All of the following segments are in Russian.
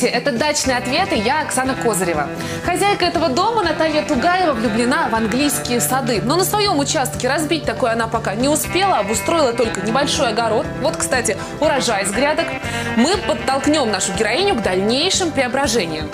Это «Дачные ответы», я Оксана Козырева. Хозяйка этого дома Наталья Тугаева влюблена в английские сады. Но на своем участке разбить такое она пока не успела, обустроила только небольшой огород. Вот, кстати, урожай с грядок. Мы подтолкнем нашу героиню к дальнейшим преображениям.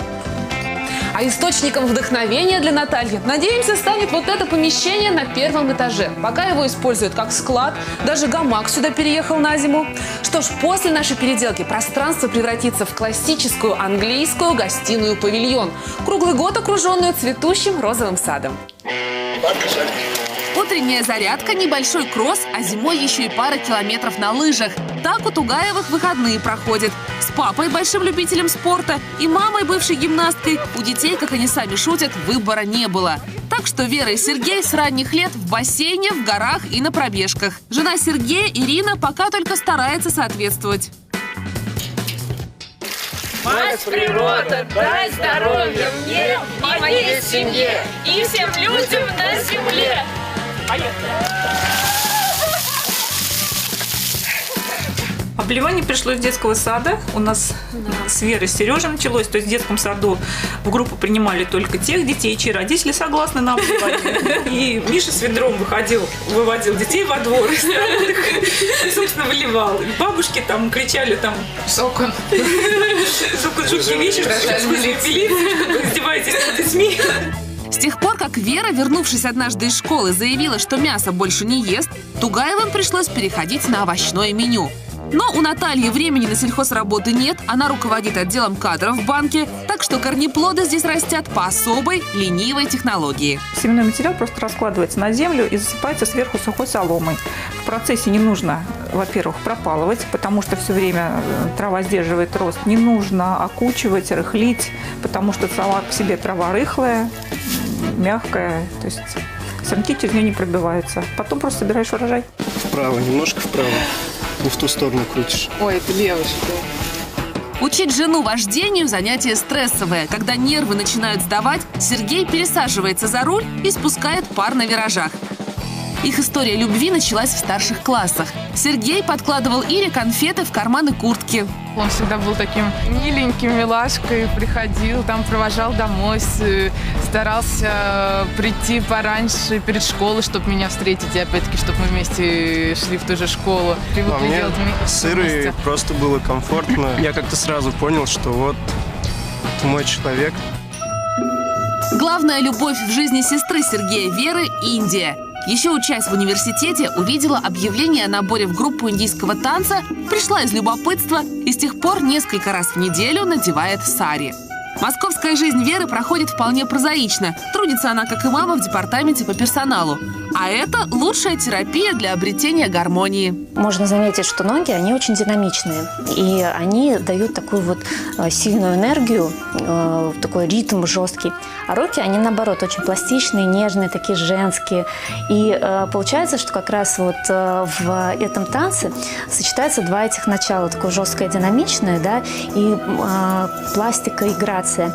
А источником вдохновения для Натальи, надеемся, станет вот это помещение на первом этаже. Пока его используют как склад, даже гамак сюда переехал на зиму. Что ж, после нашей переделки пространство превратится в классическую английскую гостиную-павильон, круглый год окруженную цветущим розовым садом. Утренняя зарядка, небольшой кросс, а зимой еще и пара километров на лыжах. Так у Тугаевых выходные проходят. С папой, большим любителем спорта, и мамой, бывшей гимнасткой, у детей, как они сами шутят, выбора не было. Так что Вера и Сергей с ранних лет в бассейне, в горах и на пробежках. Жена Сергея, Ирина, пока только старается соответствовать. Мать природа, дай здоровья мне и моей семье, и всем людям на земле. Поехали! Обливание пришло из детского сада. У нас с Верой, с Сережей началось. То есть в детском саду в группу принимали только тех детей, чьи родители согласны на обливание. И Миша с ведром выводил детей во двор и, собственно, выливал. И бабушки там кричали там с окон. С окон жуткие вещи, что издеваетесь над детьми. С тех пор, как Вера, вернувшись однажды из школы, заявила, что мясо больше не ест, Тугаевым пришлось переходить на овощное меню. Но у Натальи времени на сельхозработы нет, она руководит отделом кадров в банке, так что корнеплоды здесь растят по особой ленивой технологии. Семенной материал просто раскладывается на землю и засыпается сверху сухой соломой. В процессе не нужно, во-первых, пропалывать, потому что все время трава сдерживает рост. Не нужно окучивать, рыхлить, потому что сама по себе трава рыхлая, мягкая, то есть сорняки через нее не пробиваются. Потом просто собираешь урожай. Вправо, немножко вправо. Не в ту сторону крутишь. Ой, это левый. Учить жену вождению – занятие стрессовое. Когда нервы начинают сдавать, Сергей пересаживается за руль и спускает пар на виражах. Их история любви началась в старших классах. Сергей подкладывал Ире конфеты в карманы куртки. Он всегда был таким миленьким, милашкой, приходил, там провожал домой, старался прийти пораньше перед школой, чтобы меня встретить, и опять-таки, чтобы мы вместе шли в ту же школу. Мне с Ирой просто было комфортно. Я как-то сразу понял, что вот это мой человек. Главная любовь в жизни сестры Сергея, Веры – Индия. Еще учась в университете, увидела объявление о наборе в группу индийского танца, пришла из любопытства и с тех пор несколько раз в неделю надевает сари. Московская жизнь Веры проходит вполне прозаично. Трудится она, как и мама, в департаменте по персоналу. А это лучшая терапия для обретения гармонии. Можно заметить, что ноги, они очень динамичные. И они дают такую вот сильную энергию, такой ритм жесткий. А руки, они наоборот очень пластичные, нежные, такие женские. И получается, что как раз вот в этом танце сочетаются два этих начала. Такое жесткое, динамичное, да, и пластика и грация.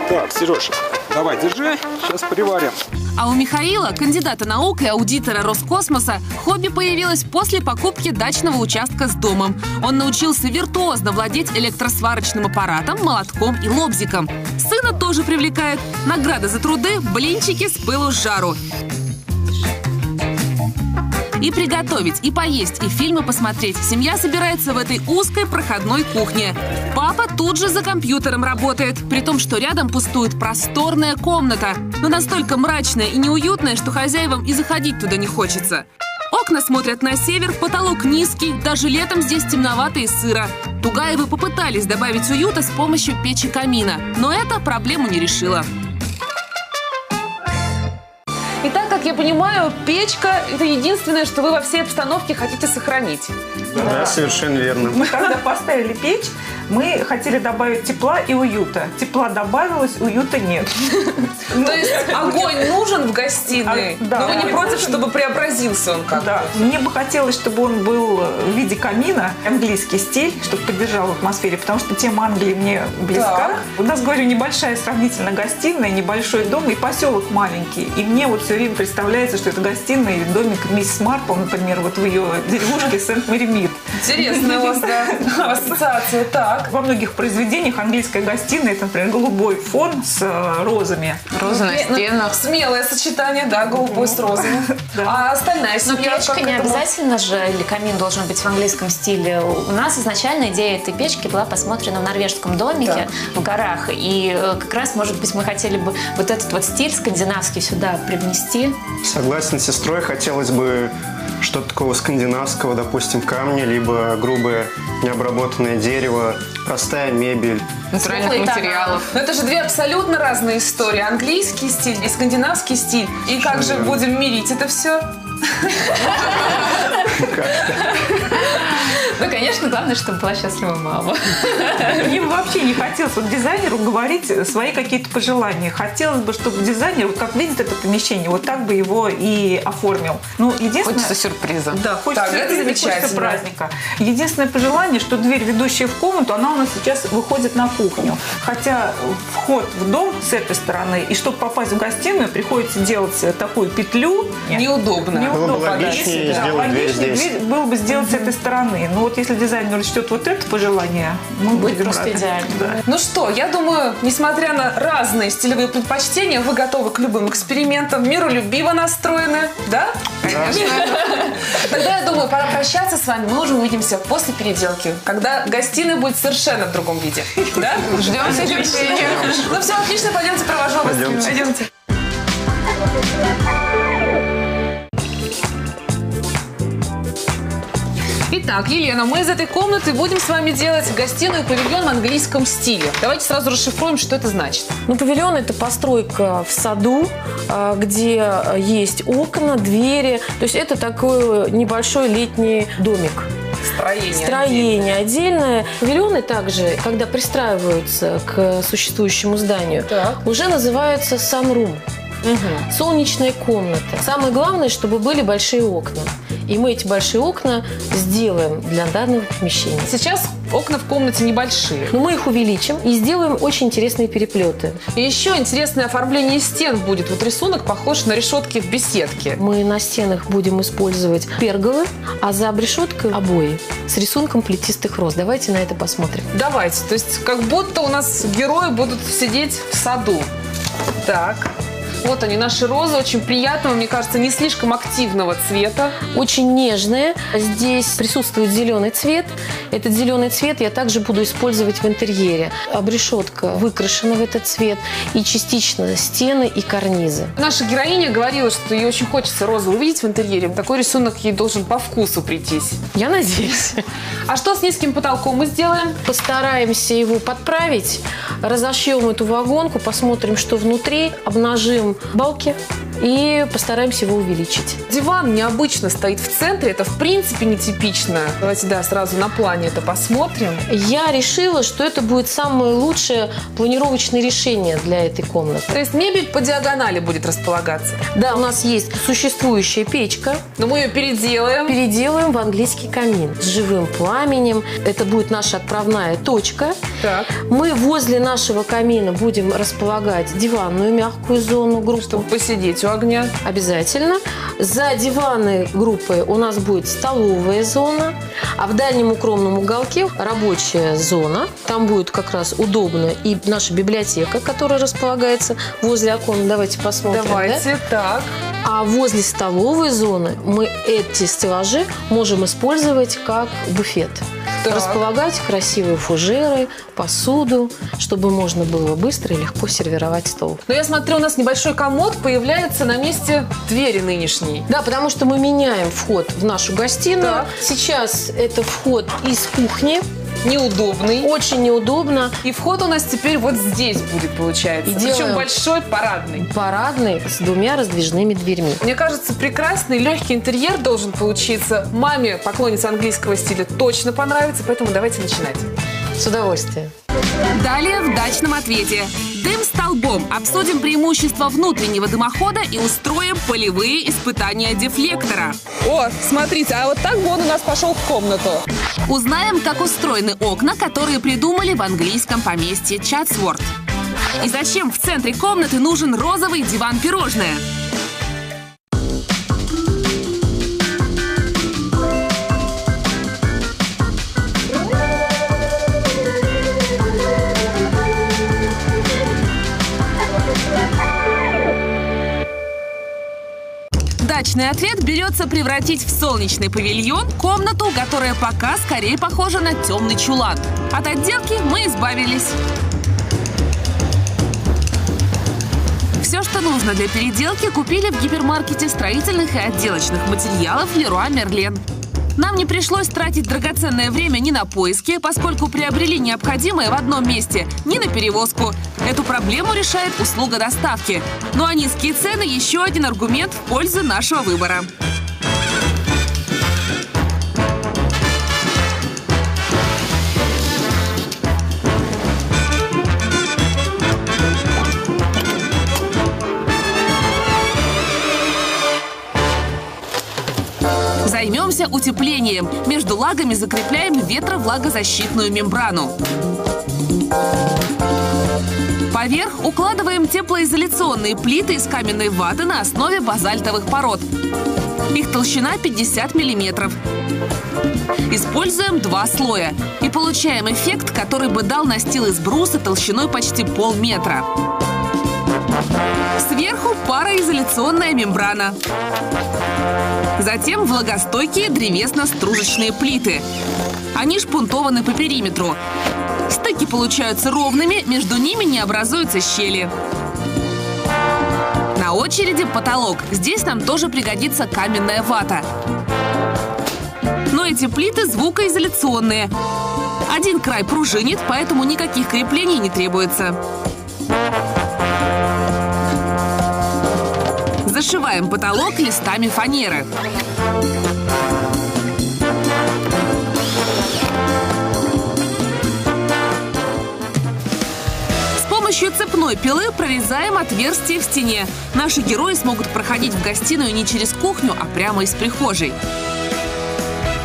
Так, Сережа, давай, держи, сейчас приварим. А у Михаила, кандидата наук и аудитора Роскосмоса, хобби появилось после покупки дачного участка с домом. Он научился виртуозно владеть электросварочным аппаратом, молотком и лобзиком. Сына тоже привлекает. Награда за труды – блинчики с пылу с жару. И приготовить, и поесть, и фильмы посмотреть. Семья собирается в этой узкой проходной кухне. Папа тут же за компьютером работает, при том, что рядом пустует просторная комната, но настолько мрачная и неуютная, что хозяевам и заходить туда не хочется. Окна смотрят на север, потолок низкий, даже летом здесь темновато и сыро. Тугаевы попытались добавить уюта с помощью печи-камина, но это проблему не решило. Итак, как я понимаю, печка – это единственное, что вы во всей обстановке хотите сохранить. Да, совершенно верно. Мы когда поставили печь, Мы хотели добавить тепла и уюта. Тепла добавилось, уюта нет. То есть огонь нужен в гостиной, Да. но вы не против, чтобы преобразился он как-то? Да. Мне бы хотелось, чтобы он был в виде камина, английский стиль, чтобы поддержал в атмосфере, потому что тема Англии мне близка. Так. У нас, говорю, небольшая сравнительно гостиная, небольшой дом и поселок маленький. И мне вот все время представляется, что это гостиная или домик миссис Марпл, например, вот в ее деревушке Сент-Мэри-Мид. Интересная у вас, да, ассоциация. Так. Во многих произведениях английская гостиная, это, например, голубой фон с розами. Розы на стенах. Смелое сочетание, да, голубой с розовым. А остальная Но семья печка как не к этому? обязательно же, или камин должен быть в английском стиле. У нас изначально идея этой печки была посмотрена в норвежском домике в горах. И как раз, может быть, мы хотели бы вот этот вот стиль скандинавский сюда привнести. Согласен с сестрой, хотелось бы что-то такого скандинавского, допустим, камни, либо грубое необработанное дерево, простая мебель. Натуральных Светлые тона. материалов. Но это же две абсолютно разные истории. Английский стиль и скандинавский стиль. И как же будем мирить это все? Ну, конечно, главное, чтобы была счастлива мама. Мне бы вообще не хотелось вот дизайнеру говорить свои какие-то пожелания. Хотелось бы, чтобы дизайнер, вот как видит это помещение, вот так бы его и оформил. Ну, единственное... Хочется сюрприза. Да, хочется, Так, это сюрприза, хочется замечательно. праздника. Единственное пожелание, что дверь, ведущая в комнату, она у нас сейчас выходит на кухню. Хотя вход в дом с этой стороны, и чтобы попасть в гостиную, приходится делать такую петлю. Неудобно. Было бы логичнее сделать дверь здесь. Дверь было бы сделать с этой стороны. Но вот если дизайнер учтет вот это пожелание, мы Будет будем просто рады. идеально. Да. Ну что, я думаю, несмотря на разные стилевые предпочтения, вы готовы к любым экспериментам, миролюбиво настроены, да? Конечно. Тогда, я думаю, пора прощаться с вами. Мы уже увидимся после переделки, когда гостиная будет совершенно в другом виде. Да? Ждем с нетерпением. Ну все, отлично, пойдемте, провожу вас. Пойдемте. Пойдемте. Итак, Елена, мы из этой комнаты будем с вами делать гостиную павильон в английском стиле. Давайте сразу расшифруем, что это значит. Ну, павильон – это постройка в саду, где есть окна, двери. То есть это такой небольшой летний домик. Строение отдельное. Павильоны также, когда пристраиваются к существующему зданию, уже называются sunroom. Солнечная комната. Самое главное, чтобы были большие окна. И мы эти большие окна сделаем для данного помещения. Сейчас окна в комнате небольшие. Но мы их увеличим и сделаем очень интересные переплеты. И еще интересное оформление стен будет. Вот рисунок похож на решетки в беседке. Мы на стенах будем использовать перголы, а за обрешеткой обои с рисунком плетистых роз. Давайте на это посмотрим. Давайте. То есть как будто у нас герои будут сидеть в саду. Так. Вот они, наши розы, очень приятного, мне кажется, не слишком активного цвета. Очень нежные. Здесь присутствует зеленый цвет. Этот зеленый цвет я также буду использовать в интерьере. Обрешетка выкрашена в этот цвет. И частично стены и карнизы. Наша героиня говорила, что ей очень хочется розы увидеть в интерьере. Такой рисунок ей должен по вкусу прийтись. Я надеюсь. А что с низким потолком мы сделаем? Постараемся его подправить. Разошьем эту вагонку, посмотрим, что внутри. Обнажим балки и постараемся его увеличить. Диван необычно стоит в центре. Это, в принципе, нетипично. Давайте, да, сразу на плане это посмотрим. Я решила, что это будет самое лучшее планировочное решение для этой комнаты. То есть мебель по диагонали будет располагаться. Да, у нас есть существующая печка. Но мы ее переделаем. Переделаем в английский камин с живым пламенем. Это будет наша отправная точка. Так. Мы возле нашего камина будем располагать диванную мягкую зону, группу. Чтобы посидеть у огня. Обязательно. За диванной группой у нас будет столовая зона, а в дальнем укромном уголке рабочая зона. Там будет как раз удобно и наша библиотека, которая располагается возле окон. Давайте посмотрим. Давайте, так. А возле столовой зоны мы эти стеллажи можем использовать как буфет. Так. Располагать красивые фужеры, посуду, чтобы можно было быстро и легко сервировать стол. Но я смотрю, у нас небольшой комод появляется на месте двери нынешней. Да, потому что мы меняем вход в нашу гостиную. Так. Сейчас это вход из кухни. Неудобный. Очень неудобно. И вход у нас теперь вот здесь будет, получается. И Причем делаем- большой, парадный. Парадный с двумя раздвижными дверьми. Мне кажется, прекрасный, легкий интерьер должен получиться. Маме, поклоннице английского стиля, точно понравится, поэтому давайте начинать. С удовольствием. Далее в дачном ответе. Дым столбом. Обсудим преимущества внутреннего дымохода и устроим полевые испытания дефлектора. О, смотрите, а вот так бы он у нас пошел в комнату. Узнаем, как устроены окна, которые придумали в английском поместье Чатсворт. И зачем в центре комнаты нужен розовый диван-пирожное. Дачный ответ берется превратить в солнечный павильон комнату, которая пока скорее похожа на темный чулан. От отделки мы избавились. Все, что нужно для переделки, купили в гипермаркете строительных и отделочных материалов Леруа Мерлен. Нам не пришлось тратить драгоценное время ни на поиски, поскольку приобрели необходимое в одном месте, ни на перевозку. Эту проблему решает услуга доставки. Ну а низкие цены – еще один аргумент в пользу нашего выбора. Займемся утеплением. Между лагами закрепляем ветровлагозащитную мембрану. Поверх укладываем теплоизоляционные плиты из каменной ваты на основе базальтовых пород. Их толщина 50 мм. Используем 2 слоя и получаем эффект, который бы дал настил из бруса толщиной почти полметра. Сверху пароизоляционная мембрана. Затем влагостойкие древесно-стружечные плиты. Они шпунтованы по периметру. Стыки получаются ровными, между ними не образуются щели. На очереди потолок. Здесь нам тоже пригодится каменная вата. Но эти плиты звукоизоляционные. Один край пружинит, поэтому никаких креплений не требуется. Зашиваем потолок листами фанеры. С помощью цепной пилы прорезаем отверстие в стене. Наши герои смогут проходить в гостиную не через кухню, а прямо из прихожей.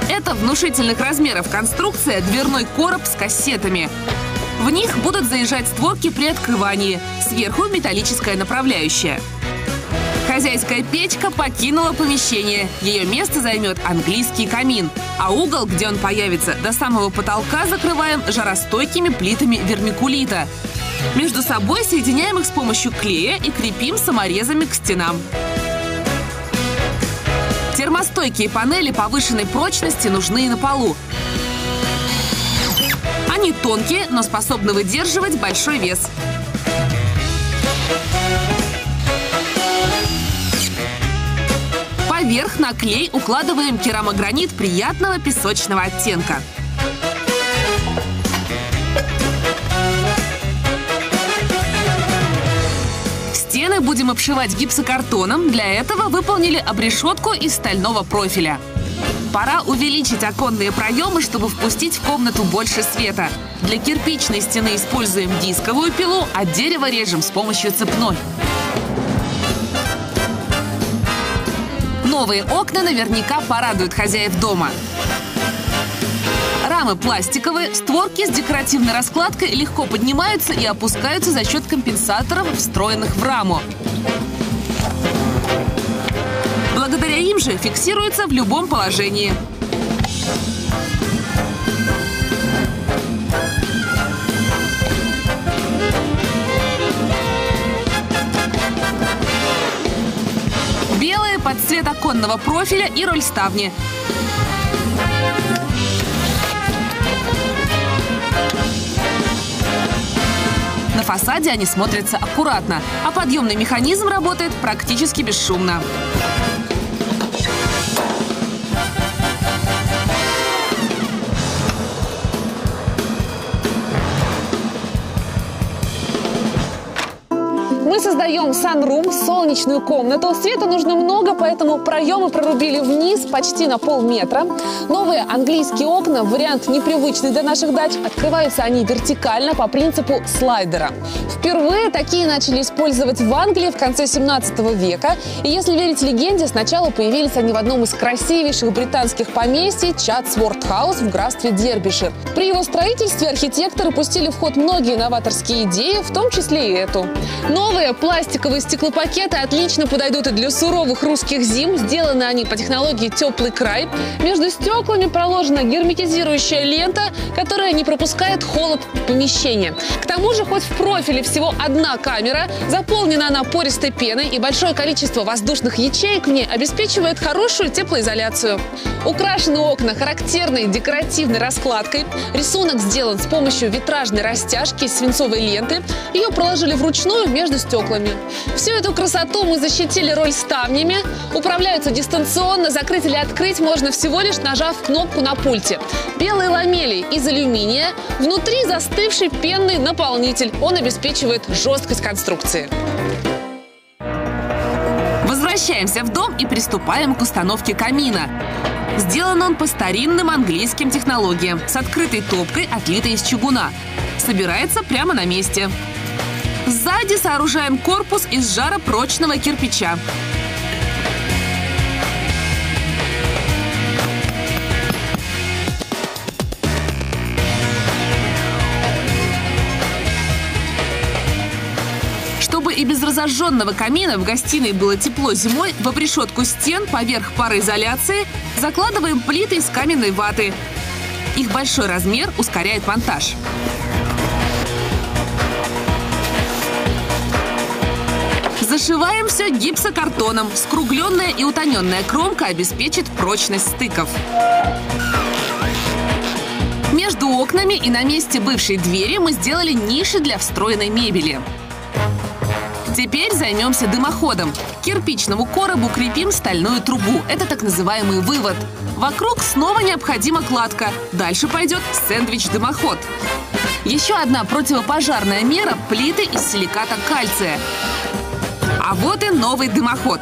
Это внушительных размеров конструкция дверной короб с кассетами. В них будут заезжать створки при открывании. Сверху металлическая направляющая. Хозяйская печка покинула помещение. Ее место займет английский камин. А угол, где он появится, до самого потолка закрываем жаростойкими плитами вермикулита. Между собой соединяем их с помощью клея и крепим саморезами к стенам. Термостойкие панели повышенной прочности нужны и на полу. Они тонкие, но способны выдерживать большой вес. Поверх на клей укладываем керамогранит приятного песочного оттенка. Стены будем обшивать гипсокартоном. Для этого выполнили обрешетку из стального профиля. Пора увеличить оконные проемы, чтобы впустить в комнату больше света. Для кирпичной стены используем дисковую пилу, а дерево режем с помощью цепной. Новые окна наверняка порадуют хозяев дома. Рамы пластиковые, створки с декоративной раскладкой легко поднимаются и опускаются за счет компенсаторов, встроенных в раму. Благодаря им же фиксируется в любом положении. Белые под цвет оконного профиля и рольставни. На фасаде они смотрятся аккуратно, а подъемный механизм работает практически бесшумно. Мы со создаем санрум, солнечную комнату. Света нужно много, поэтому проемы прорубили вниз почти на полметра. Новые английские окна, вариант непривычный для наших дач, открываются они вертикально по принципу слайдера. Впервые такие начали использовать в Англии в конце 17 века. И если верить легенде, сначала появились они в одном из красивейших британских поместий Чатсворт-хаус в графстве Дербишир. При его строительстве архитекторы пустили в ход многие новаторские идеи, в том числе и эту. Новые пластиковые стеклопакеты отлично подойдут и для суровых русских зим. Сделаны они по технологии «теплый край». Между стеклами проложена герметизирующая лента, которая не пропускает холод в помещение. К тому же, хоть в профиле всего одна камера, заполнена она пористой пеной, и большое количество воздушных ячеек в ней обеспечивает хорошую теплоизоляцию. Украшены окна характерной декоративной раскладкой. Рисунок сделан с помощью витражной растяжки из свинцовой ленты. Ее проложили вручную между стеклами. Всю эту красоту мы защитили рольставнями. Управляются дистанционно, закрыть или открыть можно всего лишь нажав кнопку на пульте. Белые ламели из алюминия. Внутри застывший пенный наполнитель. Он обеспечивает жесткость конструкции. Возвращаемся в дом и приступаем к установке камина. Сделан он по старинным английским технологиям с открытой топкой, отлитой из чугуна. Собирается прямо на месте. Сзади сооружаем корпус из жаропрочного кирпича. Чтобы и без разожженного камина в гостиной было тепло зимой, в обрешетку стен поверх пароизоляции закладываем плиты из каменной ваты. Их большой размер ускоряет монтаж. Зашиваем все гипсокартоном. Скругленная и утоненная кромка обеспечит прочность стыков. Между окнами и на месте бывшей двери мы сделали ниши для встроенной мебели. Теперь займемся дымоходом. К кирпичному коробу крепим стальную трубу. Это так называемый вывод. Вокруг снова необходима кладка. Дальше пойдет сэндвич-дымоход. Еще одна противопожарная мера – плиты из силиката кальция. А вот и новый дымоход.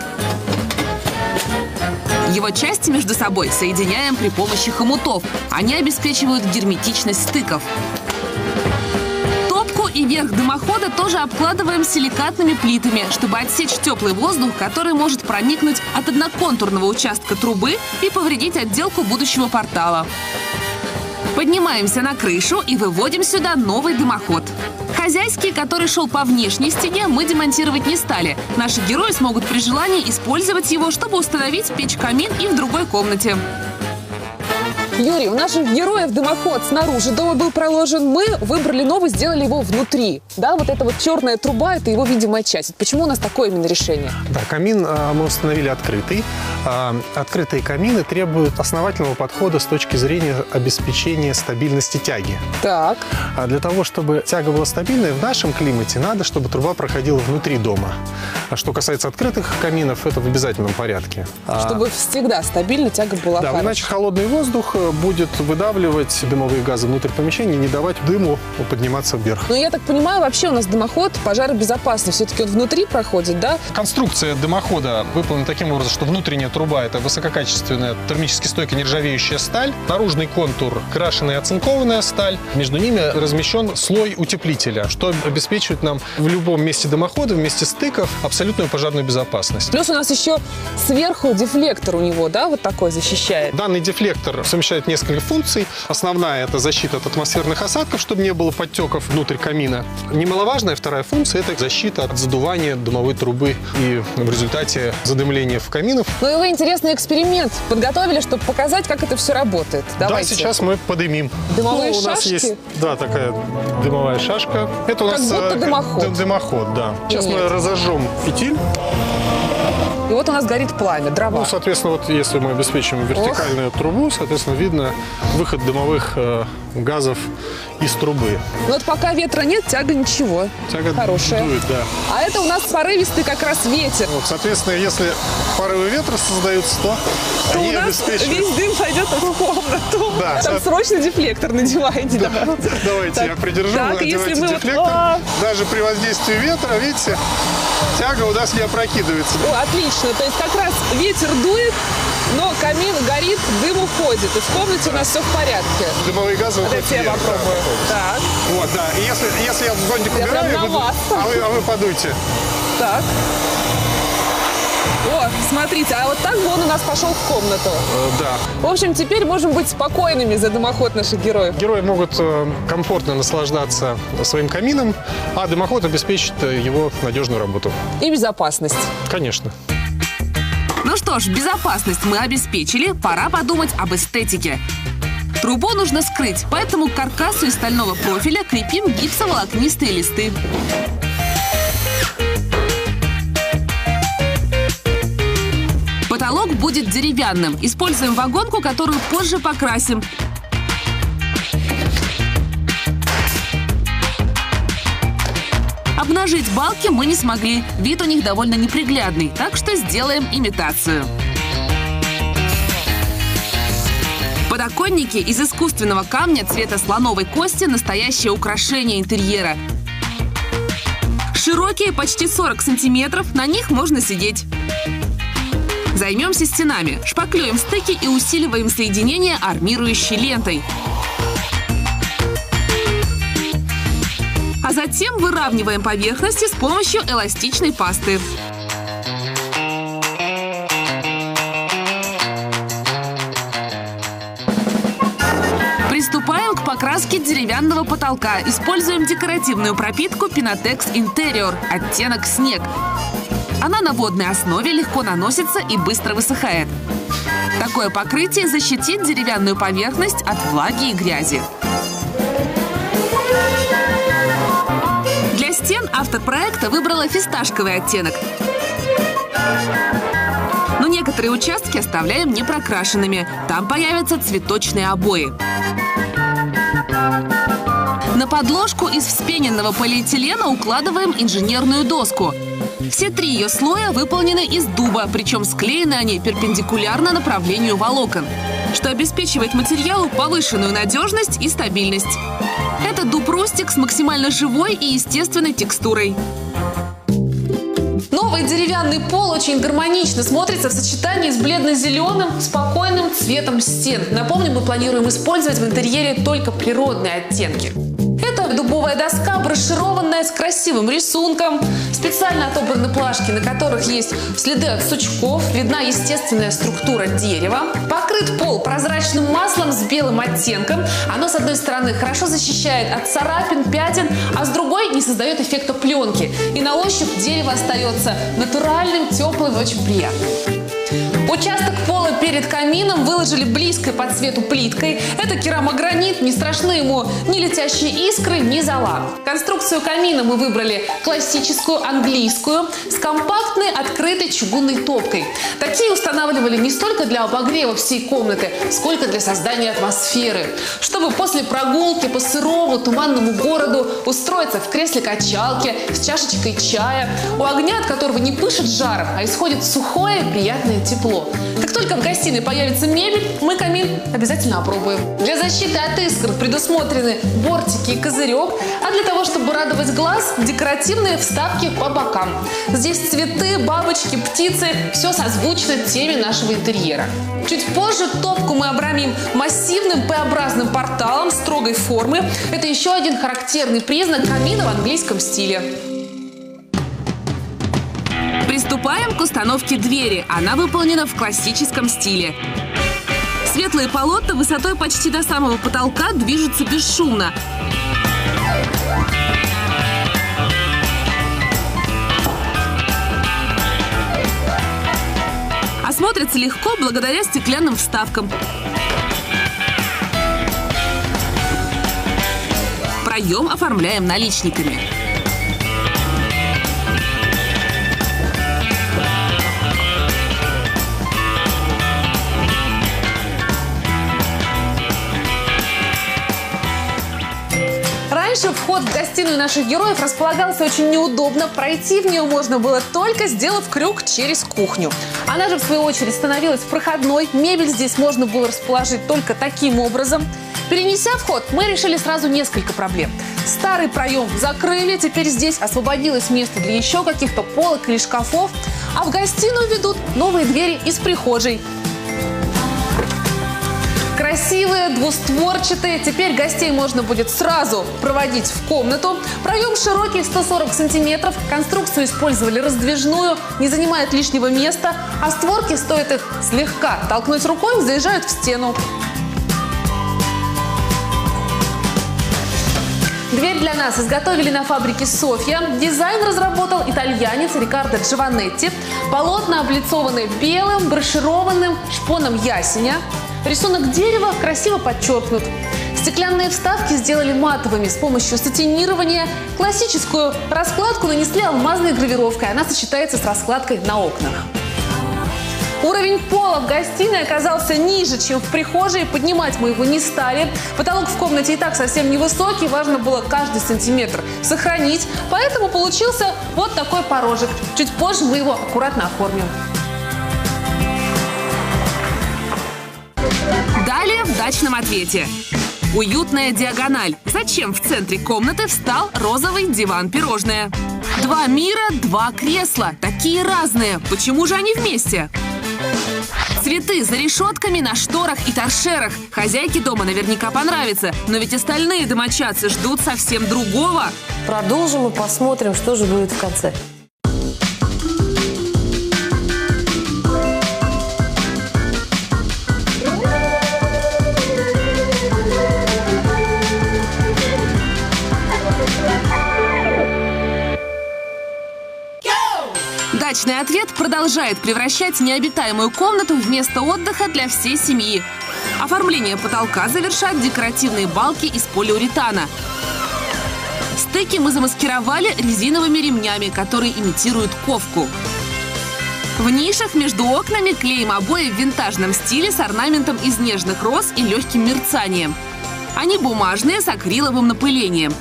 Его части между собой соединяем при помощи хомутов. Они обеспечивают герметичность стыков. И верх дымохода тоже обкладываем силикатными плитами, чтобы отсечь теплый воздух, который может проникнуть от одноконтурного участка трубы и повредить отделку будущего портала. Поднимаемся на крышу и выводим сюда новый дымоход. Хозяйский, который шел по внешней стене, мы демонтировать не стали. Наши герои смогут при желании использовать его, чтобы установить печь-камин и в другой комнате. Юрий, у наших героев дымоход снаружи дома был проложен. Мы выбрали новый, сделали его внутри. Да, вот эта вот черная труба – это его видимая часть. Почему у нас такое именно решение? Да, камин мы установили открытый. Открытые камины требуют основательного подхода с точки зрения обеспечения стабильности тяги. Так. Для того, чтобы тяга была стабильной, в нашем климате надо, чтобы труба проходила внутри дома. А что касается открытых каминов, это в обязательном порядке. Чтобы всегда стабильно тяга была хорошая. Иначе холодный воздух будет выдавливать дымовые газы внутрь помещения и не давать дыму подниматься вверх. Но я так понимаю, вообще у нас дымоход пожаробезопасный. Все-таки он внутри проходит, да? Конструкция дымохода выполнена таким образом, что внутренняя труба – это высококачественная, термически стойкая нержавеющая сталь. Наружный контур – крашеная оцинкованная сталь. Между ними размещен слой утеплителя, что обеспечивает нам в любом месте дымохода, в месте стыков, абсолютную пожарную безопасность. Плюс у нас еще сверху дефлектор у него, да, вот такой защищает. Данный дефлектор совмещает несколько функций. Основная – это защита от атмосферных осадков, чтобы не было подтеков внутрь камина. Немаловажная вторая функция – это защита от задувания дымовой трубы и в результате задымления в каминах. Ну и вы интересный эксперимент подготовили, чтобы показать, как это все работает. Давайте. Да, сейчас мы подымим. Дымовые у нас шашки? есть, да, такая дымовая шашка. Это у нас как будто дымоход. Дымоход, да. Сейчас мы разожжем фитиль. И вот у нас горит пламя, дрова. Ну, соответственно, вот если мы обеспечим вертикальную трубу, соответственно, видно выход дымовых газов из трубы. Ну вот пока ветра нет, тяга ничего. Тяга хорошая. дует, да. А это у нас порывистый как раз ветер. Вот, соответственно, если порывы ветра создаются, то То они у нас обеспечивают... весь дым пойдет в комнату. Да, Там срочно дефлектор надевайте. Да. Давайте Так, я придержу, так, вы если одевайте мы вот- дефлектор. Даже при воздействии ветра, видите, тяга у нас не опрокидывается. О, отлично. То есть как раз ветер дует, но камин горит, дым уходит. И в комнате у нас все в порядке. Дымовые газы уходят Дайте я вверх, да, попробую. потом. Так, Вот, да. И если я зонтик Я убираю, прям на вас. а вы подуйте. так. О, смотрите, а вот так бы он у нас пошел в комнату. Да. В общем, теперь можем быть спокойными за дымоход наших героев. Герои могут комфортно наслаждаться своим камином, а дымоход обеспечит его надежную работу. И безопасность. Конечно. Ну что ж, безопасность мы обеспечили, пора подумать об эстетике. Трубу нужно скрыть, поэтому к каркасу из стального профиля крепим гипсоволокнистые листы. Потолок будет деревянным. Используем вагонку, которую позже покрасим. Обнажить балки мы не смогли. Вид у них довольно неприглядный, так что сделаем имитацию. Подоконники из искусственного камня цвета слоновой кости – настоящее украшение интерьера. Широкие, почти 40 сантиметров, на них можно сидеть. Займемся стенами. Шпаклюем стыки и усиливаем соединение армирующей лентой. А затем выравниваем поверхности с помощью эластичной пасты. Приступаем к покраске деревянного потолка. Используем декоративную пропитку Pinatex Interior, оттенок снег. Она на водной основе легко наносится и быстро высыхает. Такое покрытие защитит деревянную поверхность от влаги и грязи. Для стен автор проекта выбрала фисташковый оттенок. Но некоторые участки оставляем непрокрашенными. Там появятся цветочные обои. На подложку из вспененного полиэтилена укладываем инженерную доску. Все 3 ее слоя выполнены из дуба, причем склеены они перпендикулярно направлению волокон, что обеспечивает материалу повышенную надежность и стабильность. Это дуб-рустик с максимально живой и естественной текстурой. Новый деревянный пол очень гармонично смотрится в сочетании с бледно-зеленым, спокойным цветом стен. Напомню, мы планируем использовать в интерьере только природные оттенки. Это дубовая доска, брошированная, с красивым рисунком. Специально отобраны плашки, на которых есть следы от сучков. Видна естественная структура дерева. Покрыт пол прозрачным маслом с белым оттенком. Оно, с одной стороны, хорошо защищает от царапин, пятен, а с другой не создает эффекта пленки. И на ощупь дерево остается натуральным, теплым и очень приятным. Участок пола перед камином выложили близкой по цвету плиткой. Это керамогранит, не страшны ему ни летящие искры, ни зола. Конструкцию камина мы выбрали классическую, английскую, с компактной открытой чугунной топкой. Такие устанавливали не столько для обогрева всей комнаты, сколько для создания атмосферы. Чтобы после прогулки по сырому, туманному городу устроиться в кресле-качалке с чашечкой чая, у огня, от которого не пышет жаром, а исходит сухое, приятное тепло. Как только в гостиной появится мебель, мы камин обязательно опробуем. Для защиты от искр предусмотрены бортики и козырек, а для того, чтобы радовать глаз, декоративные вставки по бокам. Здесь цветы, бабочки, птицы – все созвучно теме нашего интерьера. Чуть позже топку мы обрамим массивным П-образным порталом строгой формы. Это еще один характерный признак камина в английском стиле. Приступаем к установке двери. Она выполнена в классическом стиле. Светлые полотна высотой почти до самого потолка движутся бесшумно. А смотрятся легко благодаря стеклянным вставкам. Проем оформляем наличниками. гостиную наших героев располагался очень неудобно. Пройти в нее можно было только сделав крюк через кухню. Она же, в свою очередь, становилась проходной. Мебель здесь можно было расположить только таким образом. Перенеся вход, мы решили сразу несколько проблем. Старый проем закрыли, теперь здесь освободилось место для еще каких-то полок или шкафов. А в гостиную ведут новые двери из прихожей. Красивые, двустворчатые. Теперь гостей можно будет сразу проводить в комнату. Проем широкий, 140 сантиметров. Конструкцию использовали раздвижную, не занимает лишнего места. А створки, стоит их слегка толкнуть рукой, заезжают в стену. Дверь для нас изготовили на фабрике «Софья». Дизайн разработал итальянец Рикардо Джованетти. Полотна облицованы белым, брошированным шпоном ясеня. Рисунок дерева красиво подчеркнут. Стеклянные вставки сделали матовыми с помощью сатинирования. Классическую раскладку нанесли алмазной гравировкой. Она сочетается с раскладкой на окнах. Уровень пола в гостиной оказался ниже, чем в прихожей. Поднимать мы его не стали. Потолок в комнате и так совсем невысокий. Важно было каждый сантиметр сохранить. Поэтому получился вот такой порожек. Чуть позже мы его аккуратно оформим. Далее в дачном ответе. Уютная диагональ. Зачем в центре комнаты встал розовый диван-пирожное? Два мира, два кресла. Такие разные. Почему же они вместе? Цветы за решетками на шторах и торшерах. Хозяйке дома наверняка понравится. Но ведь остальные домочадцы ждут совсем другого. Продолжим и посмотрим, что же будет в конце. Дачный ответ продолжает превращать необитаемую комнату в место отдыха для всей семьи. Оформление потолка завершат декоративные балки из полиуретана. Стыки мы замаскировали резиновыми ремнями, которые имитируют ковку. В нишах между окнами клеим обои в винтажном стиле с орнаментом из нежных роз и легким мерцанием. Они бумажные с акриловым напылением.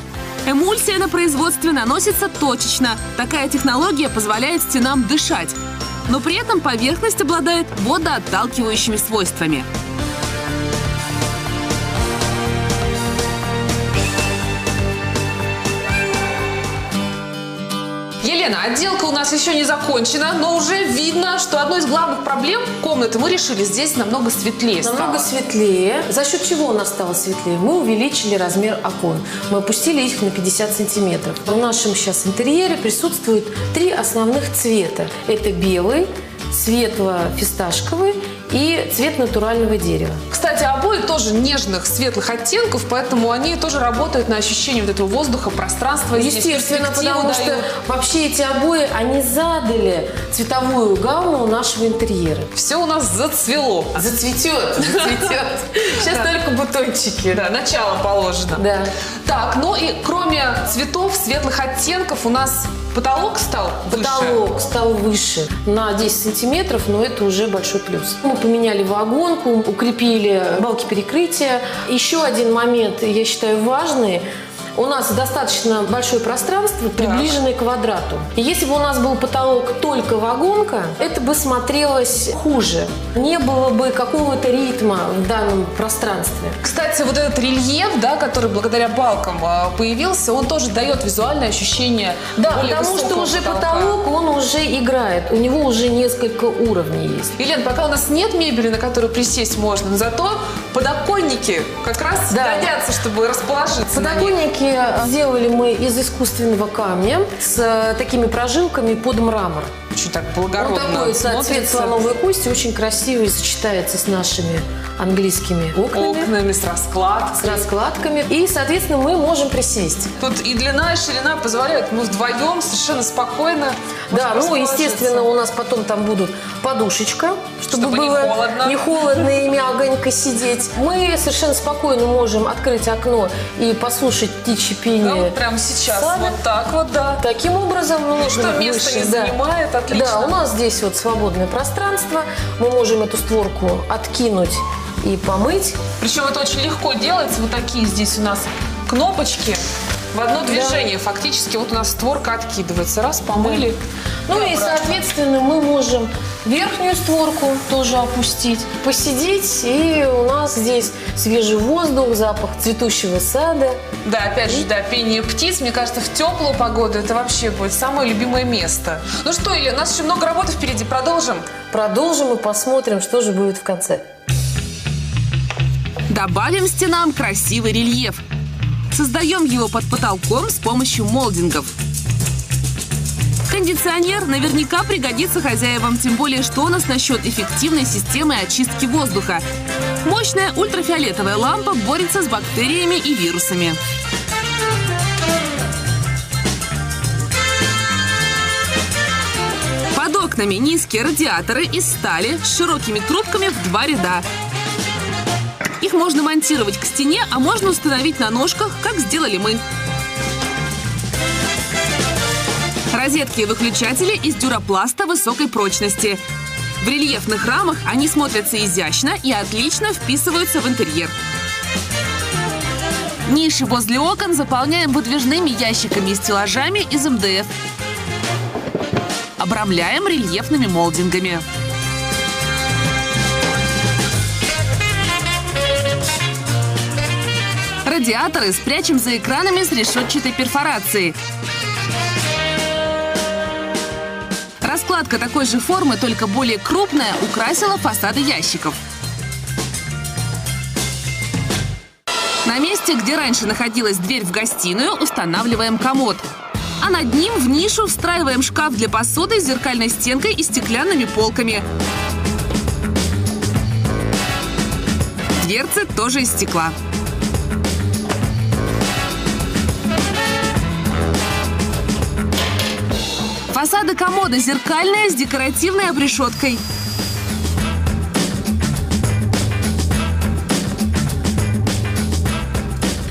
Эмульсия на производстве наносится точечно. Такая технология позволяет стенам дышать. Но при этом поверхность обладает водоотталкивающими свойствами. Елена, отделка у нас еще не закончена, но уже видно, что одной из главных проблем комнаты мы решили. Здесь намного светлее Намного светлее. За счет чего у нас стало светлее? Мы увеличили размер окон. Мы опустили их на 50 сантиметров. В нашем сейчас интерьере присутствует 3 основных цвета. Это белый, светло-фисташковый и цвет натурального дерева. Кстати, обои тоже нежных, светлых оттенков, поэтому они тоже работают на ощущение вот этого воздуха, пространства. Естественно, потому что вообще эти обои, они задали цветовую гамму нашего интерьера. Все у нас зацвело. Зацветет, зацветет. Сейчас только бутончики. Да, начало положено. Да. Так, ну и кроме цветов, светлых оттенков, у нас потолок стал выше. Потолок стал выше на 10 сантиметров, но это уже большой плюс. Мы поменяли вагонку, укрепили балки перекрытия. Еще один момент, я считаю, важный. У нас достаточно большое пространство, приближенное к квадрату. И если бы у нас был потолок только вагонка, это бы смотрелось хуже. Не было бы какого-то ритма в данном пространстве. Кстати, вот этот рельеф, да, который благодаря балкам появился, он тоже дает визуальное ощущение. Да, потому что уже потолок, он уже играет. У него уже несколько уровней есть. Елена, пока у нас нет мебели, на которую присесть можно, но зато подоконники как раз годятся, чтобы расположиться. Подоконники сделали мы из искусственного камня с такими прожилками под мрамор. Очень так благородно. Он такой цвет слоновой кости, очень красивый, сочетается с нашими английскими окнами. С раскладкой. С раскладками. И, соответственно, мы можем присесть. Тут и длина, и ширина позволяют, мы вдвоем совершенно спокойно. Да, ну, естественно, у нас потом там будут подушечка, чтобы было не холодно и мягонько сидеть. Мы совершенно спокойно можем открыть окно и послушать птичье пение. Да, вот прямо сейчас. Сада. Вот так вот, да. Таким образом, что место не занимает, отлично. Да, у нас здесь вот свободное пространство. Мы можем эту створку откинуть и помыть. Причем это очень легко делается. Вот такие здесь у нас кнопочки. В одно движение фактически вот у нас створка откидывается. Раз, помыли. Ну и, соответственно, мы можем верхнюю створку тоже опустить, посидеть, и у нас здесь свежий воздух, запах цветущего сада. Да, опять же, да, пение птиц. Мне кажется, в теплую погоду это вообще будет самое любимое место. Ну что, Илья, у нас еще много работы впереди. Продолжим? Продолжим и посмотрим, что же будет в конце. Добавим стенам красивый рельеф. Создаем его под потолком с помощью молдингов. Кондиционер наверняка пригодится хозяевам, тем более, что он оснащен эффективной системой очистки воздуха. Мощная ультрафиолетовая лампа борется с бактериями и вирусами. Под окнами низкие радиаторы из стали с широкими трубками в 2 ряда. Их можно монтировать к стене, а можно установить на ножках, как сделали мы. Розетки и выключатели из дюропласта высокой прочности. В рельефных рамах они смотрятся изящно и отлично вписываются в интерьер. Ниши возле окон заполняем выдвижными ящиками и стеллажами из МДФ. Обрамляем рельефными молдингами. Радиаторы спрячем за экранами с решетчатой перфорацией. Раскладка такой же формы, только более крупная, украсила фасады ящиков. На месте, где раньше находилась дверь в гостиную, устанавливаем комод. А над ним в нишу встраиваем шкаф для посуды с зеркальной стенкой и стеклянными полками. Дверцы тоже из стекла. Фасады комода зеркальные с декоративной обрешеткой.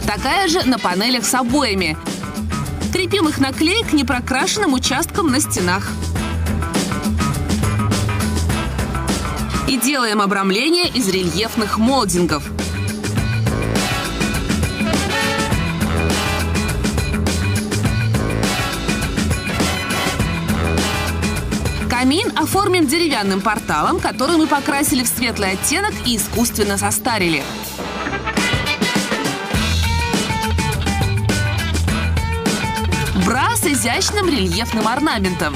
Такая же на панелях с обоями. Крепим их наклей к непрокрашенным участкам на стенах. И делаем обрамление из рельефных молдингов. Камин оформим деревянным порталом, который мы покрасили в светлый оттенок и искусственно состарили. Бра с изящным рельефным орнаментом.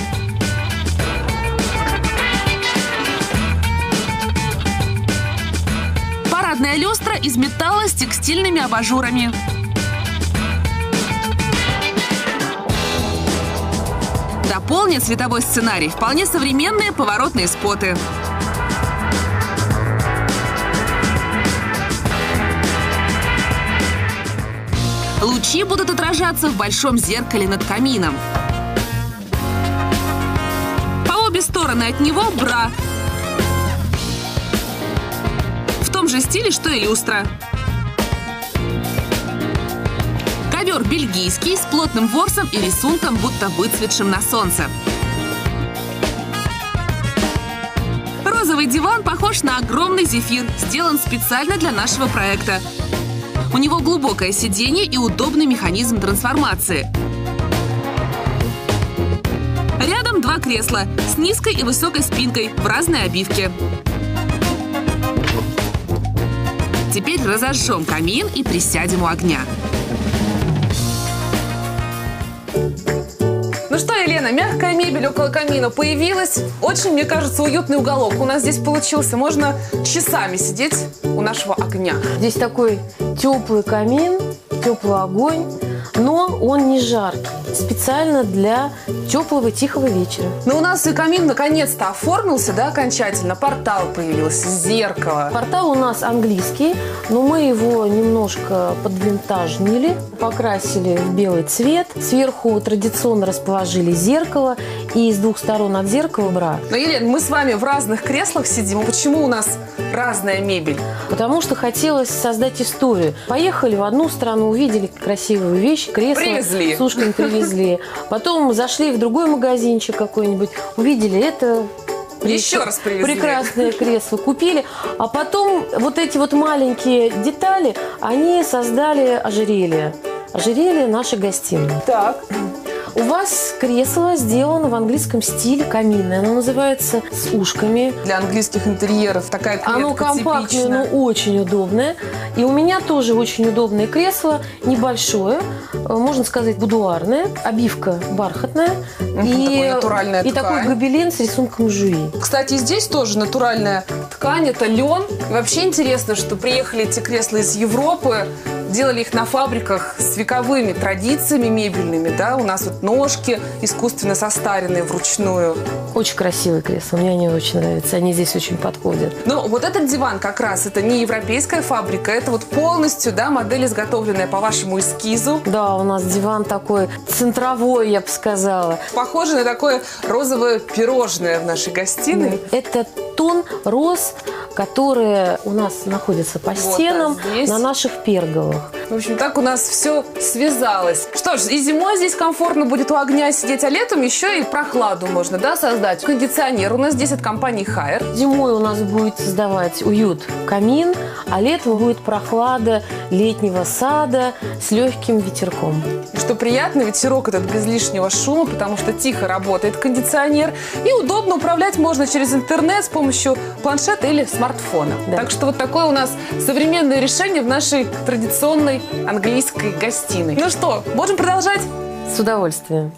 Парадная люстра из металла с текстильными абажурами. Дополнит световой сценарий вполне современные поворотные споты. Лучи будут отражаться в большом зеркале над камином. По обе стороны от него бра. В том же стиле, что и люстра. Ковер бельгийский с плотным ворсом и рисунком, будто выцветшим на солнце. Розовый диван похож на огромный зефир, сделан специально для нашего проекта. У него глубокое сиденье и удобный механизм трансформации. Рядом 2 кресла с низкой и высокой спинкой в разной обивке. Теперь разожжем камин и присядем у огня. Ну что, Елена, мягкая мебель около камина появилась. Очень, мне кажется, уютный уголок у нас здесь получился. Можно часами сидеть у нашего огня. Здесь такой теплый камин, теплый огонь, но он не жаркий. Специально для теплого тихого вечера. Ну, у нас и камин наконец-то оформился, да, окончательно. Портал появился, зеркало. Портал у нас английский, но мы его немножко подвинтажнили, покрасили в белый цвет. Сверху традиционно расположили зеркало, и с 2 сторон от зеркала бра. Но, Елена, мы с вами в разных креслах сидим. А почему у нас разная мебель? Потому что хотелось создать историю. Поехали в одну страну, увидели красивые вещи, кресла. Привезли. С ушками привезли. Потом зашли в другой магазинчик какой-нибудь, увидели это. Еще раз привезли. Прекрасное кресло купили. А потом вот эти вот маленькие детали, они создали ожерелье. ожерелье нашей гостиной. Так. У вас кресло сделано в английском стиле, каминное. Оно называется с ушками. Для английских интерьеров такая клетка Оно компактное, типичная. но очень удобное. И у меня тоже очень удобное кресло, небольшое, можно сказать, будуарное. Обивка бархатная. Такой натуральная и такой ткань. гобелен с рисунком жуи. Кстати, здесь тоже натуральная ткань, это лен. И вообще интересно, что приехали эти кресла из Европы, делали их на фабриках с вековыми традициями мебельными, да, у нас вот ножки искусственно состаренные вручную. Очень красивые кресла, мне они очень нравятся, они здесь очень подходят. Но вот этот диван как раз, это не европейская фабрика, это вот полностью, да, модель, изготовленная по вашему эскизу. Да, у нас диван такой центровой, я бы сказала. Похоже на такое розовое пирожное в нашей гостиной. Это тон роз, которые у нас находятся по стенам, здесь. на наших перголах. В общем, так у нас все связалось. Что ж, и зимой здесь комфортно будет у огня сидеть, а летом еще и прохладу можно, да, создать. Кондиционер у нас здесь от компании Haier. Зимой у нас будет создавать уют камин, а летом будет прохлада летнего сада с легким ветерком. Что приятно, ветерок этот без лишнего шума, потому что тихо работает кондиционер. И удобно управлять можно через интернет с помощью планшета или смартфона. Да. Так что вот такое у нас современное решение в нашей традиционной английской гостиной. Ну что, можем продолжать? С удовольствием.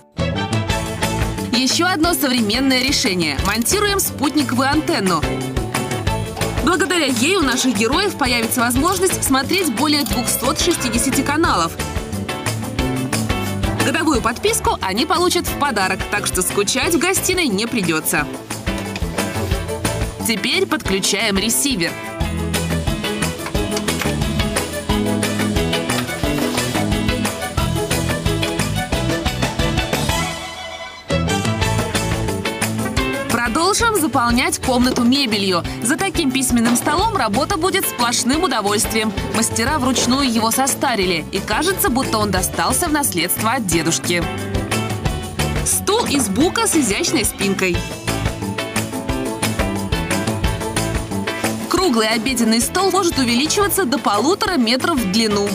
Еще одно современное решение. Монтируем спутниковую антенну. Благодаря ей у наших героев появится возможность смотреть более 260 каналов. Годовую подписку они получат в подарок, так что скучать в гостиной не придется. Теперь подключаем ресивер. Продолжим заполнять комнату мебелью. За таким письменным столом работа будет сплошным удовольствием. Мастера вручную его состарили, и кажется, будто он достался в наследство от дедушки. Стул из бука с изящной спинкой. Круглый обеденный стол может увеличиваться до 1,5 метра в длину.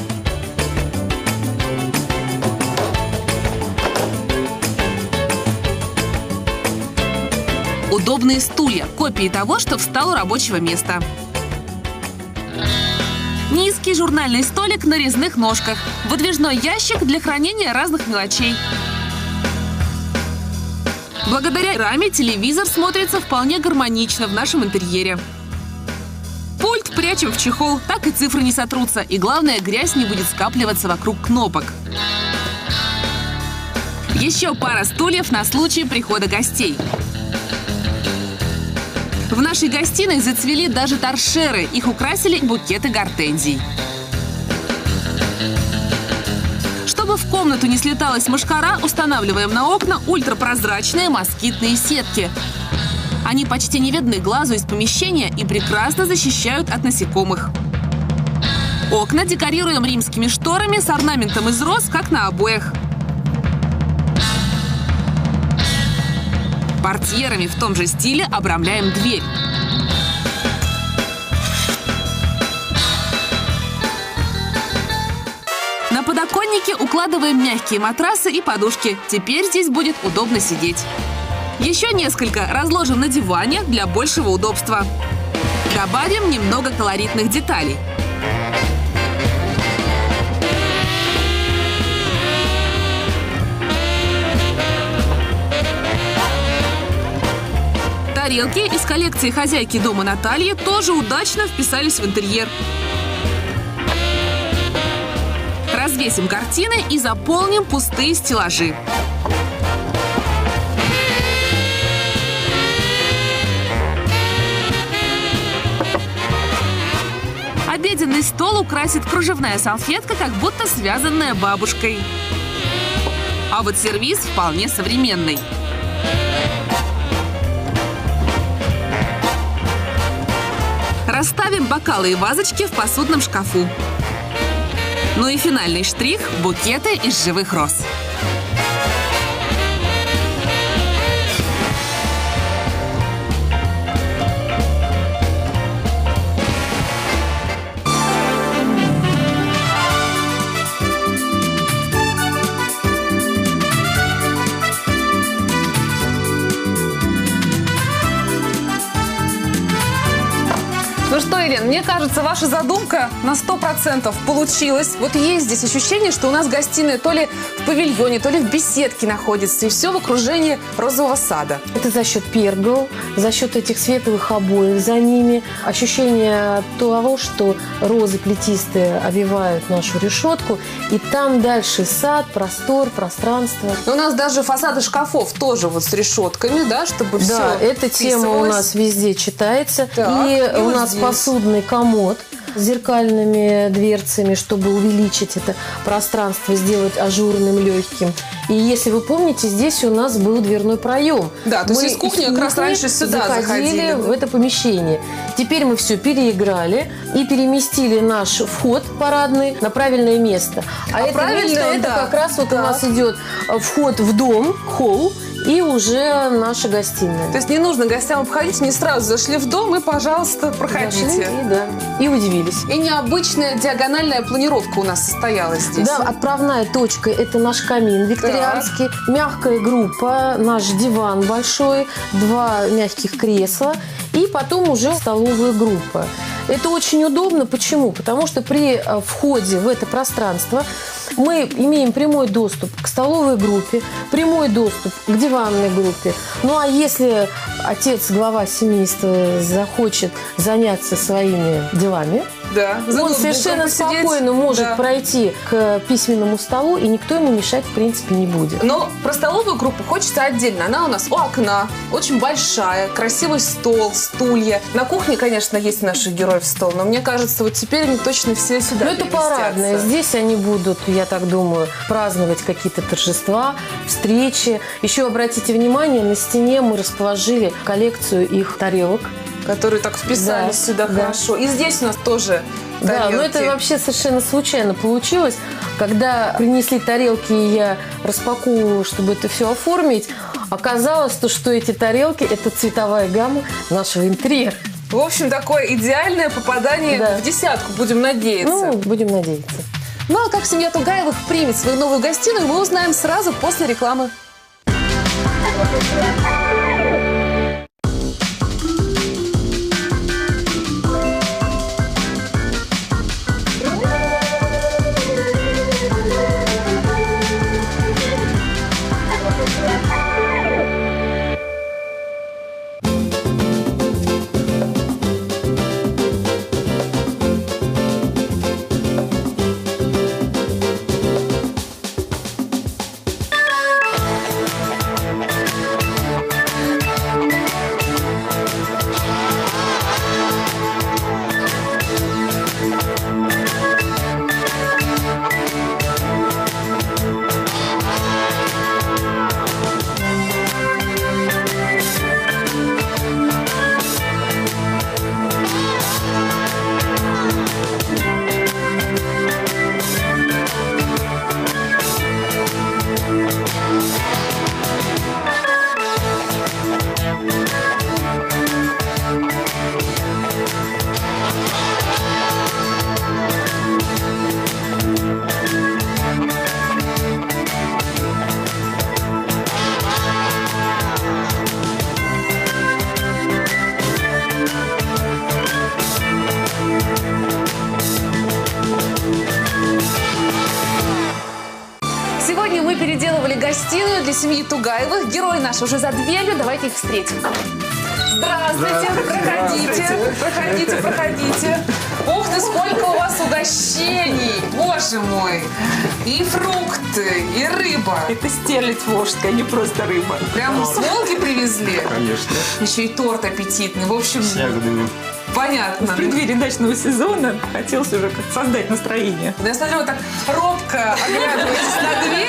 Удобные стулья – копии того, что встал у рабочего места. Низкий журнальный столик на резных ножках. Выдвижной ящик для хранения разных мелочей. Благодаря раме телевизор смотрится вполне гармонично в нашем интерьере. Пульт прячем в чехол, так и цифры не сотрутся. И главное, грязь не будет скапливаться вокруг кнопок. Еще пара стульев на случай прихода гостей. В нашей гостиной зацвели даже торшеры. Их украсили букеты гортензий. Чтобы в комнату не слеталась мошкара, устанавливаем на окна ультрапрозрачные москитные сетки. Они почти не видны глазу из помещения и прекрасно защищают от насекомых. Окна декорируем римскими шторами с орнаментом из роз, как на обоях. Портьерами в том же стиле обрамляем дверь. На подоконнике укладываем мягкие матрасы и подушки. Теперь здесь будет удобно сидеть. Еще несколько разложим на диване для большего удобства. Добавим немного колоритных деталей. Тарелки из коллекции хозяйки дома Натальи тоже удачно вписались в интерьер. Развесим картины и заполним пустые стеллажи. Обеденный стол украсит кружевная салфетка, как будто связанная бабушкой. А вот сервиз вполне современный. Расставим бокалы и вазочки в посудном шкафу. Ну и финальный штрих – букеты из живых роз. Ну что, Елена, мне кажется, ваша задумка на 100% получилась. Вот есть здесь ощущение, что у нас гостиная то ли в павильоне, то ли в беседке находится, и все в окружении розового сада. Это за счет пергол, за счет этих светлых обоев за ними. Ощущение того, что розы плетистые обвивают нашу решетку, и там дальше сад, простор, пространство. Но у нас даже фасады шкафов тоже вот с решетками, да, чтобы все. Да, эта тема у нас везде читается. Так, и у вот нас здесь посудный комод с зеркальными дверцами, чтобы увеличить это пространство, сделать ажурным, легким. И если вы помните, здесь у нас был дверной проем. Да, то есть из кухни как раз раньше сюда заходили в это помещение. Теперь мы все переиграли и переместили наш вход парадный на правильное место. А это место, это как раз вот у нас идет вход в дом, холл, и уже наша гостиная. То есть не нужно гостям обходить, не сразу зашли в дом и, пожалуйста, проходите. И удивились. И необычная диагональная планировка у нас состоялась здесь. Да, отправная точка – это наш камин викторианский, мягкая группа, наш диван большой, 2 мягких кресла и потом уже столовая группа. Это очень удобно. Почему? Потому что при входе в это пространство мы имеем прямой доступ к столовой группе, прямой доступ к диванной группе. Ну, а если отец, глава семейства, захочет заняться своими делами, да, он совершенно спокойно может пройти к письменному столу, и никто ему мешать, в принципе, не будет. Но про столовую группу хочется отдельно. Она у нас у окна, очень большая, красивый стол, стулья. На кухне, конечно, есть наших героев стол, но мне кажется, вот теперь они точно все сюда переместятся. Это парадное. Здесь они будут, я так думаю, праздновать какие-то торжества, встречи. Еще обратите внимание, на стене мы расположили коллекцию их тарелок, которые так вписались сюда хорошо. И здесь у нас тоже тарелки. Да, но это вообще совершенно случайно получилось. Когда принесли тарелки, и я распаковывала, чтобы это все оформить, оказалось, что эти тарелки – это цветовая гамма нашего интерьера. В общем, такое идеальное попадание в десятку, будем надеяться. Ну, будем надеяться. Ну, а как семья Тугаевых примет свою новую гостиную, мы узнаем сразу после рекламы. Сегодня мы переделывали гостиную для семьи Тугаевых. Герои наши уже за дверью. Давайте их встретим. Здравствуйте. Проходите. Проходите, проходите. Ух ты, сколько у вас угощений. Боже мой. И фрукты, и рыба. Это стерлядь волжская, не просто рыба. Прям с Волги привезли? Конечно. Еще и торт аппетитный. В общем, С ягодами. понятно. В преддверии дачного сезона хотелось уже как создать настроение. Я смотрю, вы так робко оглядываетесь на дверь.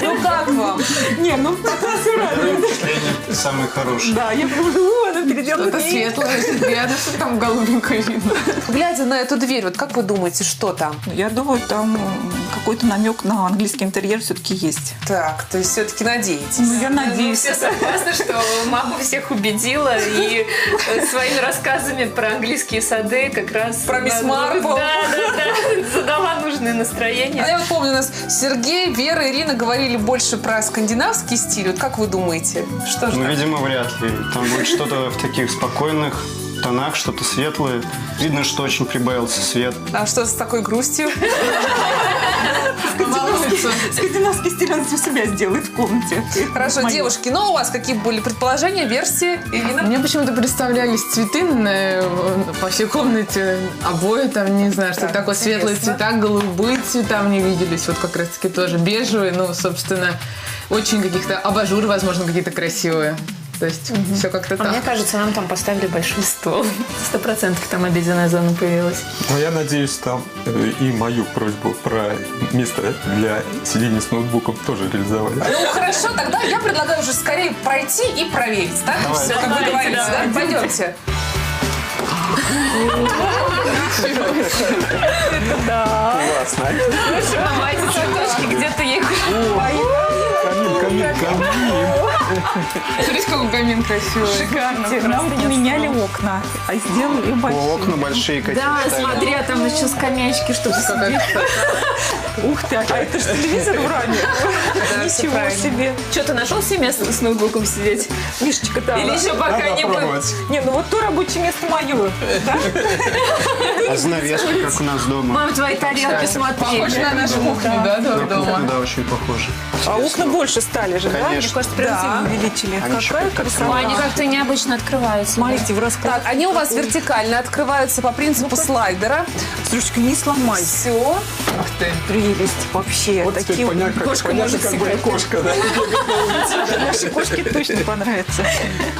Ну как вам? Не, ну пока все радует. Впечатление самое хорошее. Да, я прям она переделана. Это светлое, рядом, что там голубенькое видно. Глядя на эту дверь, вот как вы думаете, что там? Я думаю, там какой-то намек на английский интерьер все-таки есть. Так, то есть все-таки надеетесь? Ну, я надеюсь. Все согласны, что мама всех убедила и своими рассказами про английские сады как раз... Про мисс Марпл. Да, задала нужное настроение. Я вот помню, у нас Сергей, Вера, Ирина говорили больше про скандинавский стиль. Вот как вы думаете? Что же Ну, там? видимо, вряд ли. Там будет что-то в таких спокойных тонах, что-то светлое. Видно, что очень прибавился свет. А что с такой грустью? Скандинавский стиль он у себя сделает в комнате. Хорошо, девушки, ну у вас какие были предположения, версии? Ирина? Мне почему-то представлялись цветы по всей комнате, обои там, не знаю, что такое, светлые цвета, голубые цвета мне виделись, вот как раз-таки тоже бежевые, ну, собственно, очень каких-то абажуры, возможно, какие-то красивые. То есть все как-то так. Мне кажется, нам там поставили большой стол. 100% там обеденная зона появилась. Но я надеюсь, там и мою просьбу про место для сидения с ноутбуком тоже реализовали. Ну хорошо, тогда я предлагаю уже скорее пройти и проверить, да? Все, как вы говорите, да? Пойдемте. Классно. Давайте цветочки, где-то ей Камин. Смотрите, какой камин красивый. Шикарно. Нам поменяли окна, а сделали большие. Окна большие какие-то. Да, смотри, а там еще скамеечки, чтобы сидеть. Ух ты, а это же телевизор в раме. Ничего себе. Что, ты нашел себе место с ноутбуком сидеть? Мишечка там. Или еще пока Надо не было? пробовать. Не, ну вот то рабочее место мое. А занавески, как у нас дома. Мам, твои тарелки, смотри. Похоже на нашу кухню, да, На дома? кухню, да, очень похоже. А окна больше стали же, да? Мне Конечно. кажется, прям сильно увеличили. Они еще Какая как красота. Они как-то необычно открываются. Смотрите, в расклад. Так, они у вас вертикально открываются по принципу слайдера. Слушай, не сломай. Все. Ух ты. Прелесть вообще. Вот теперь понятно, как бы кошка, да? Нашей кошке точно понравится.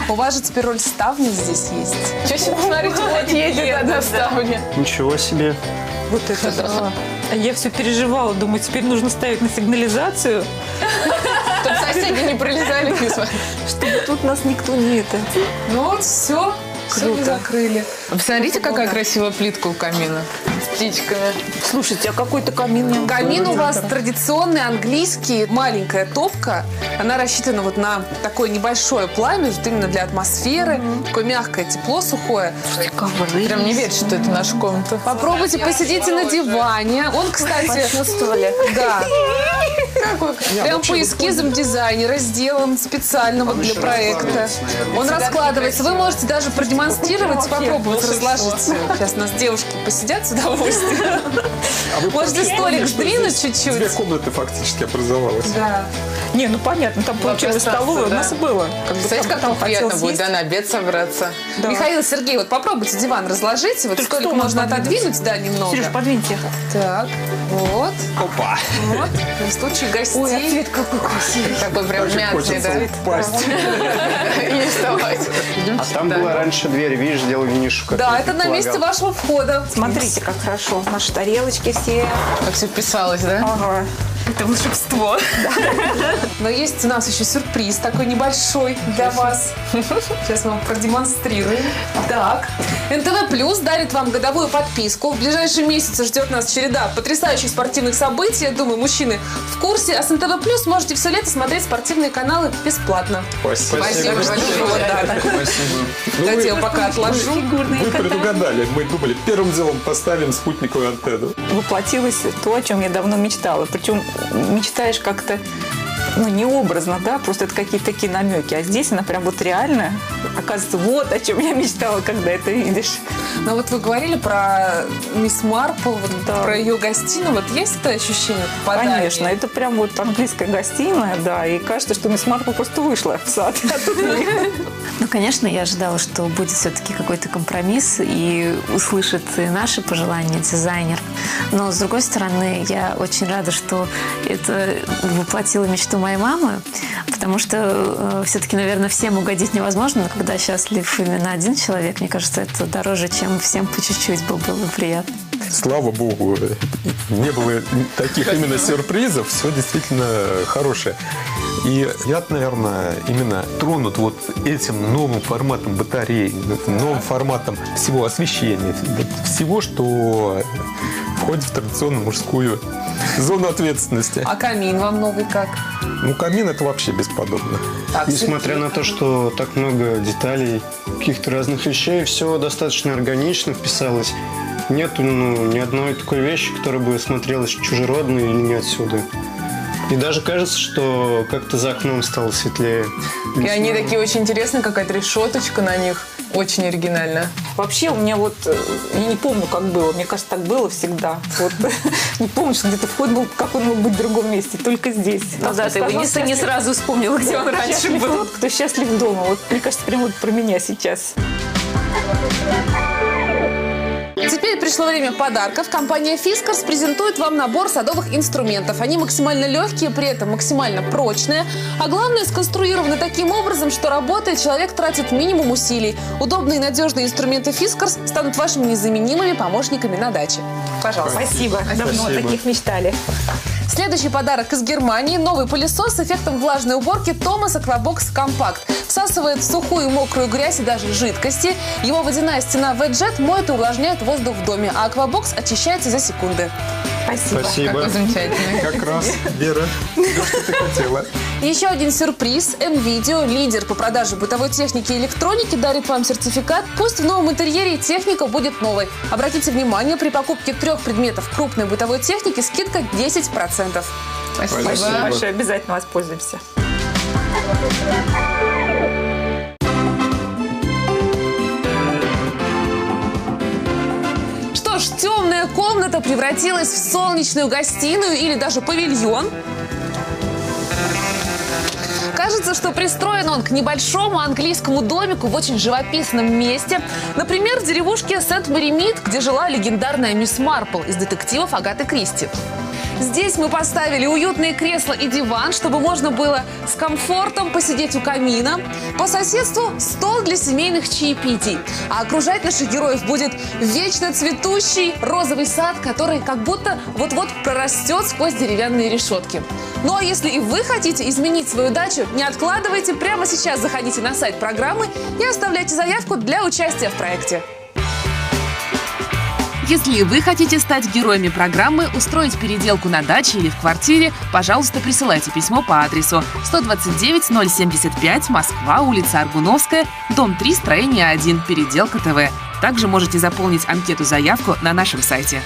У вас же теперь роль ставни здесь есть. Что себе, смотрите, вот едет одна ставня. Ничего себе. Вот это да. А я все переживала, думаю, теперь нужно ставить на сигнализацию, Чтобы соседи не пролезали. чтобы тут нас никто не это. Ну вот, все. Все Круто. закрыли. Посмотрите, какая красивая плитка у камина. С птичками. Слушайте, а какой-то камин не Камин у вас традиционный, английский, маленькая топка. Она рассчитана вот на такое небольшое пламя, вот именно для атмосферы. Такое мягкое тепло, сухое. Прям не верится, что это наша комната. Попробуйте, посидите на диване. Он, кстати, Почувствовали? да. Прям по эскизам дизайнера сделан специально вот для проекта. Он раскладывается. Вы можете даже продемонстрировать, попробовать разложить. Сейчас у нас девушки посидят с удовольствием. Можете столик сдвинуть Две чуть-чуть. комнаты фактически образовалось. Да. Не, ну понятно, там получилось столовая, у нас и было. Представляете, как там приятно хотел будет, съесть. да, на обед собраться. Да. Михаил, Сергей, вот попробуйте диван разложите. Вот Только столик стол можно надо отодвинуть, да, немного. Сереж, подвиньте. Так, вот. Опа! Вот. В случае гостей. цвет какой красивый. Такой прям Очень мятный, хочется да. упасть. И не вставать. А там была раньше дверь, видишь, сделал нишу. как Да, я это на предполагал. месте вашего входа. Смотрите, как хорошо. Наши тарелочки все. Как все вписалось, да? Ага. Это волшебство. Но есть у нас еще сюрприз такой небольшой для вас. Сейчас мы вам продемонстрируем. Так. НТВ Плюс дарит вам годовую подписку. В ближайшие месяцы ждет нас череда потрясающих спортивных событий. Я думаю, мужчины в курсе. А с НТВ Плюс можете все лето смотреть спортивные каналы бесплатно. Спасибо. Спасибо большое. Да, Ну, Давайте я его пока отложу. Вы предугадали. Мы думали, первым делом поставим спутниковую антенну. Воплотилось то, о чем я давно мечтала. Причем мечтаешь как-то, ну, не образно, да, просто это какие-то такие намеки. А здесь она прям вот реально, оказывается, вот о чем я мечтала, когда это видишь. Но вот вы говорили про мисс Марпл, вот Да. про ее гостиную. Вот есть это ощущение попадания? Конечно, это прям вот английская гостиная, да, и кажется, что мисс Марпл просто вышла в сад. А тут нет. Ну, конечно, я ожидала, что будет все-таки какой-то компромисс и услышит и наши пожелания дизайнер. Но, с другой стороны, я очень рада, что это воплотило мечту моей мамы, потому что все-таки, наверное, всем угодить невозможно, но когда счастлив именно один человек, мне кажется, это дороже, чем всем по чуть-чуть было бы приятно. Слава богу, не было таких именно сюрпризов. Все действительно хорошее. И я, наверное, именно тронут вот этим новым форматом батарей, новым форматом всего освещения, всего, что входит в традиционную мужскую зону ответственности. А камин вам новый как? Ну, камин – это вообще бесподобно. Так, Несмотря на то, что так много деталей, каких-то разных вещей, все достаточно органично вписалось. Нету ни одной такой вещи, которая бы смотрелась чужеродной или не отсюда. И даже кажется, что как-то за окном стало светлее. И они такие очень интересные, какая-то решеточка на них. Очень оригинально. Вообще у меня вот, я не помню, как было. Мне кажется, так было всегда. Вот. Не помню, что где-то вход был, как он мог быть в другом месте, только здесь. Ну да, ты его не сразу вспомнила, где он раньше был. Тот, кто счастлив дома. Вот, мне кажется, прямо вот про меня сейчас. Теперь пришло время подарков. Компания Fiskars презентует вам набор садовых инструментов. Они максимально легкие, при этом максимально прочные. А главное, сконструированы таким образом, что работая, человек тратит минимум усилий. Удобные и надежные инструменты Fiskars станут вашими незаменимыми помощниками на даче. Пожалуйста. Спасибо. Давно о таких мечтали. Следующий подарок из Германии. Новый пылесос с эффектом влажной уборки Thomas Aquabox Compact. Всасывает сухую и мокрую грязь и даже жидкости. Его водяная стена V-Jet моет и увлажняет воздух в доме, а Aquabox очищается за секунды. Спасибо. Какой замечательный. Как раз, Вера, то, что ты хотела. Еще один сюрприз. M-Video, лидер по продаже бытовой техники и электроники, дарит вам сертификат. Пусть в новом интерьере техника будет новой. Обратите внимание, при покупке 3 предметов крупной бытовой техники скидка 10%. Спасибо большое. Обязательно воспользуемся. Что ж, темная комната превратилась в солнечную гостиную или даже павильон. Кажется, что пристроен он к небольшому английскому домику в очень живописном месте. Например, в деревушке Сент-Мэри-Мид, где жила легендарная мисс Марпл из детективов Агаты Кристи. Здесь мы поставили уютные кресла и диван, чтобы можно было с комфортом посидеть у камина. По соседству стол для семейных чаепитий. А окружать наших героев будет вечно цветущий розовый сад, который как будто вот-вот прорастет сквозь деревянные решетки. Ну а если и вы хотите изменить свою дачу, не откладывайте, прямо сейчас заходите на сайт программы и оставляйте заявку для участия в проекте. Если вы хотите стать героями программы, устроить переделку на даче или в квартире, пожалуйста, присылайте письмо по адресу 129-075, Москва, улица Аргуновская, дом 3, строение 1, Переделка ТВ. Также можете заполнить анкету-заявку на нашем сайте.